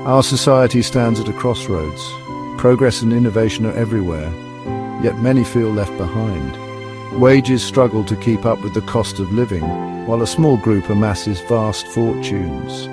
Our society stands at a crossroads. Progress and innovation are everywhere, yet many feel left behind. Wages struggle to keep up with the cost of living, while a small group amasses vast fortunes.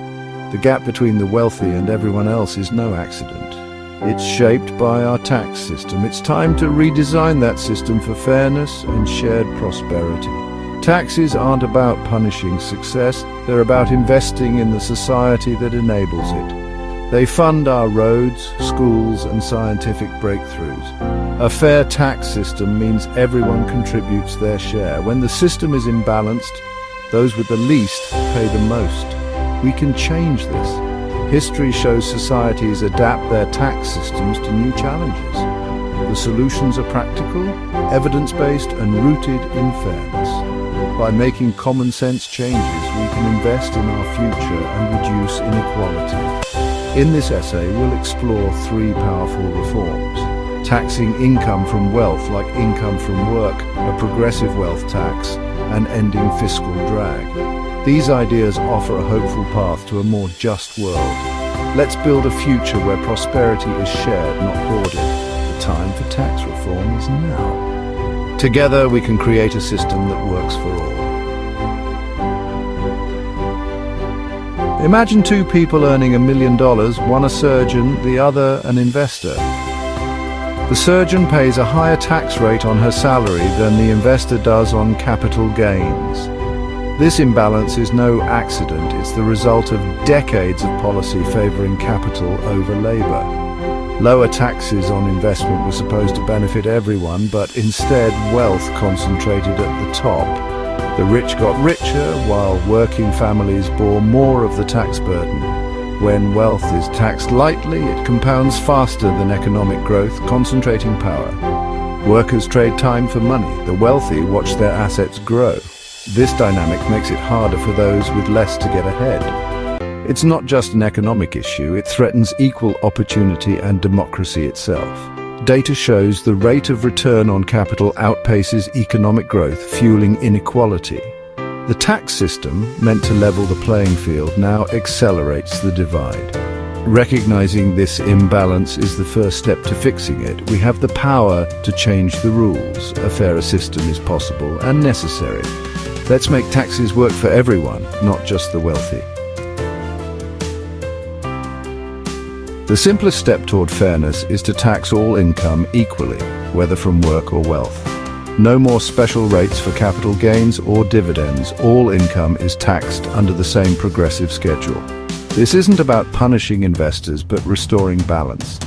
The gap between the wealthy and everyone else is no accident. It's shaped by our tax system. It's time to redesign that system for fairness and shared prosperity. Taxes aren't about punishing success, they're about investing in the society that enables it. They fund our roads, schools, and scientific breakthroughs. A fair tax system means everyone contributes their share. When the system is imbalanced, those with the least pay the most. We can change this. History shows societies adapt their tax systems to new challenges. The solutions are practical, evidence-based, and rooted in fairness. By making common sense changes, we can invest in our future and reduce inequality. In this essay, we'll explore three powerful reforms: taxing income from wealth like income from work, a progressive wealth tax, and ending fiscal drag. These ideas offer a hopeful path to a more just world. Let's build a future where prosperity is shared, not hoarded. The time for tax reform is now. Together, we can create a system that works for all. Imagine two people earning $1 million, one a surgeon, the other an investor. The surgeon pays a higher tax rate on her salary than the investor does on capital gains. This imbalance is no accident. It's the result of decades of policy favoring capital over labor. Lower taxes on investment were supposed to benefit everyone, but instead wealth concentrated at the top. The rich got richer, while working families bore more of the tax burden. When wealth is taxed lightly, it compounds faster than economic growth, concentrating power. Workers trade time for money. The wealthy watch their assets grow. This dynamic makes it harder for those with less to get ahead. It's not just an economic issue, it threatens equal opportunity and democracy itself. Data shows the rate of return on capital outpaces economic growth, fueling inequality. The tax system, meant to level the playing field, now accelerates the divide. Recognizing this imbalance is the first step to fixing it. We have the power to change the rules. A fairer system is possible and necessary. Let's make taxes work for everyone, not just the wealthy. The simplest step toward fairness is to tax all income equally, whether from work or wealth. No more special rates for capital gains or dividends. All income is taxed under the same progressive schedule. This isn't about punishing investors, but restoring balance.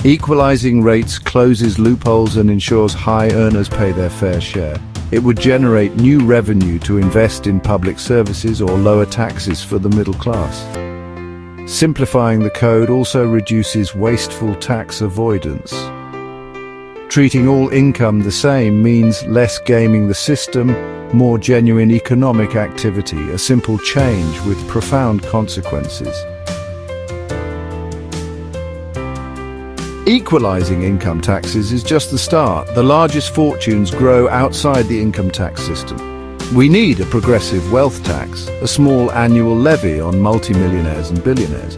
Equalizing rates closes loopholes and ensures high earners pay their fair share. It would generate new revenue to invest in public services or lower taxes for the middle class. Simplifying the code also reduces wasteful tax avoidance. Treating all income the same means less gaming the system, more genuine economic activity, a simple change with profound consequences. Equalizing income taxes is just the start. The largest fortunes grow outside the income tax system. We need a progressive wealth tax, a small annual levy on multimillionaires and billionaires.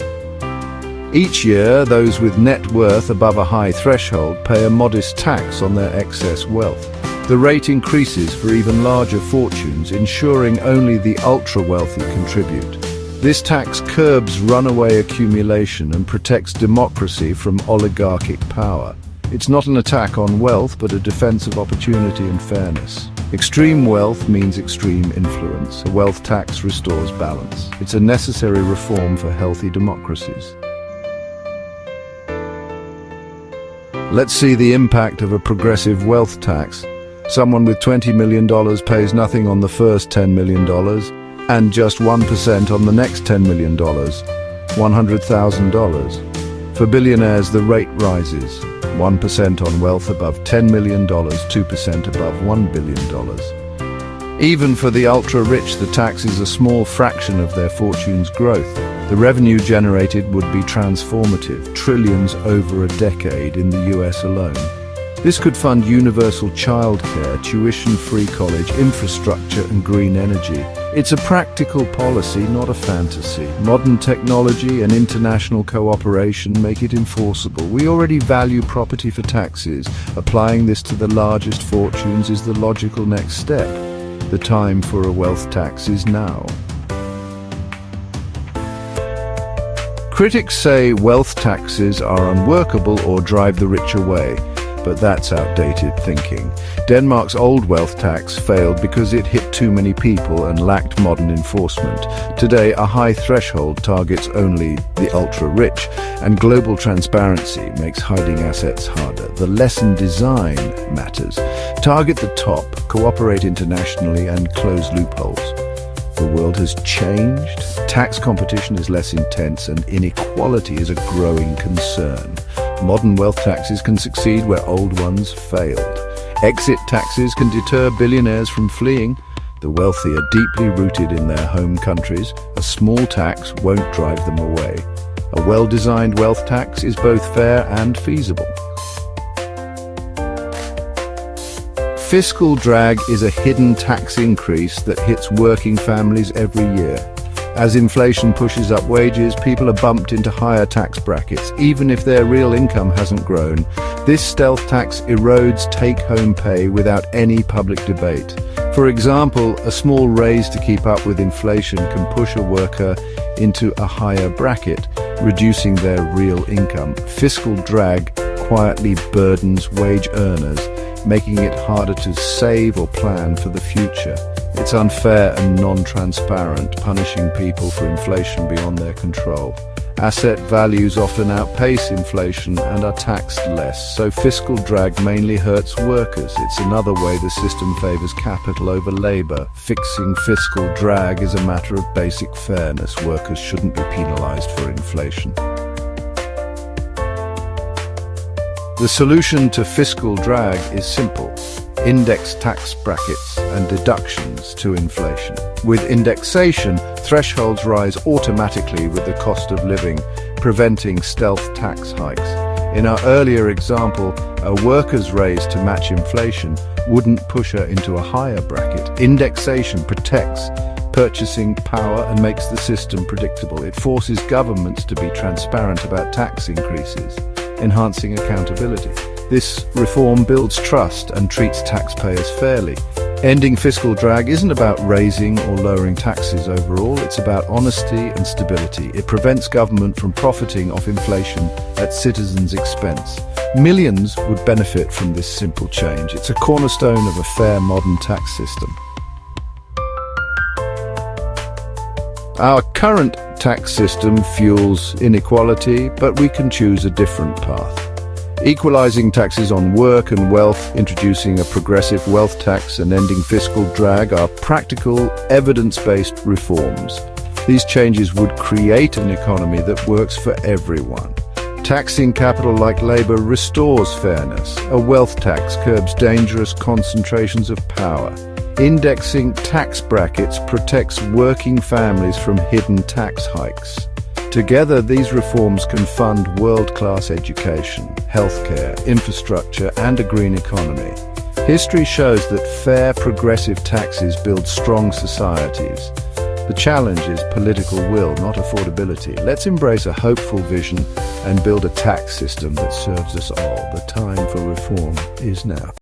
Each year, those with net worth above a high threshold pay a modest tax on their excess wealth. The rate increases for even larger fortunes, ensuring only the ultra-wealthy contribute. This tax curbs runaway accumulation and protects democracy from oligarchic power. It's not an attack on wealth, but a defense of opportunity and fairness. Extreme wealth means extreme influence. A wealth tax restores balance. It's a necessary reform for healthy democracies. Let's see the impact of a progressive wealth tax. Someone with $20 million pays nothing on the first $10 million, and just 1% on the next $10 million, $100,000. For billionaires, the rate rises, 1% on wealth above $10 million, 2% above $1 billion. Even for the ultra-rich, the tax is a small fraction of their fortune's growth. The revenue generated would be transformative, trillions over a decade in the US alone. This could fund universal childcare, tuition-free college, infrastructure and green energy. It's a practical policy, not a fantasy. Modern technology and international cooperation make it enforceable. We already value property for taxes. Applying this to the largest fortunes is the logical next step. The time for a wealth tax is now. Critics say wealth taxes are unworkable or drive the rich away, but that's outdated thinking. Denmark's old wealth tax failed because it hit too many people and lacked modern enforcement. Today, a high threshold targets only the ultra-rich, and global transparency makes hiding assets harder. The lesson design matters. Target the top, cooperate internationally, and close loopholes. The world has changed. Tax competition is less intense, and inequality is a growing concern. Modern wealth taxes can succeed where old ones failed. Exit taxes can deter billionaires from fleeing. The wealthy are deeply rooted in their home countries. A small tax won't drive them away. A well-designed wealth tax is both fair and feasible. Fiscal drag is a hidden tax increase that hits working families every year. As inflation pushes up wages, people are bumped into higher tax brackets, even if their real income hasn't grown. This stealth tax erodes take-home pay without any public debate. For example, a small raise to keep up with inflation can push a worker into a higher bracket, reducing their real income. Fiscal drag quietly burdens wage earners, making it harder to save or plan for the future. It's unfair and non-transparent, punishing people for inflation beyond their control. Asset values often outpace inflation and are taxed less, so fiscal drag mainly hurts workers. It's another way the system favors capital over labor. Fixing fiscal drag is a matter of basic fairness. Workers shouldn't be penalized for inflation. The solution to fiscal drag is simple. Index tax brackets and deductions to inflation. With indexation, thresholds rise automatically with the cost of living, preventing stealth tax hikes. In our earlier example, a worker's raise to match inflation wouldn't push her into a higher bracket. Indexation protects purchasing power and makes the system predictable. It forces governments to be transparent about tax increases, enhancing accountability. This reform builds trust and treats taxpayers fairly. Ending fiscal drag isn't about raising or lowering taxes overall, it's about honesty and stability. It prevents government from profiting off inflation at citizens' expense. Millions would benefit from this simple change. It's a cornerstone of a fair modern tax system. Our current tax system fuels inequality, but we can choose a different path. Equalizing taxes on work and wealth, introducing a progressive wealth tax, and ending fiscal drag are practical, evidence-based reforms. These changes would create an economy that works for everyone. Taxing capital like labor restores fairness. A wealth tax curbs dangerous concentrations of power. Indexing tax brackets protects working families from hidden tax hikes. Together, these reforms can fund world-class education, healthcare, infrastructure, and a green economy. History shows that fair, progressive taxes build strong societies. The challenge is political will, not affordability. Let's embrace a hopeful vision and build a tax system that serves us all. The time for reform is now.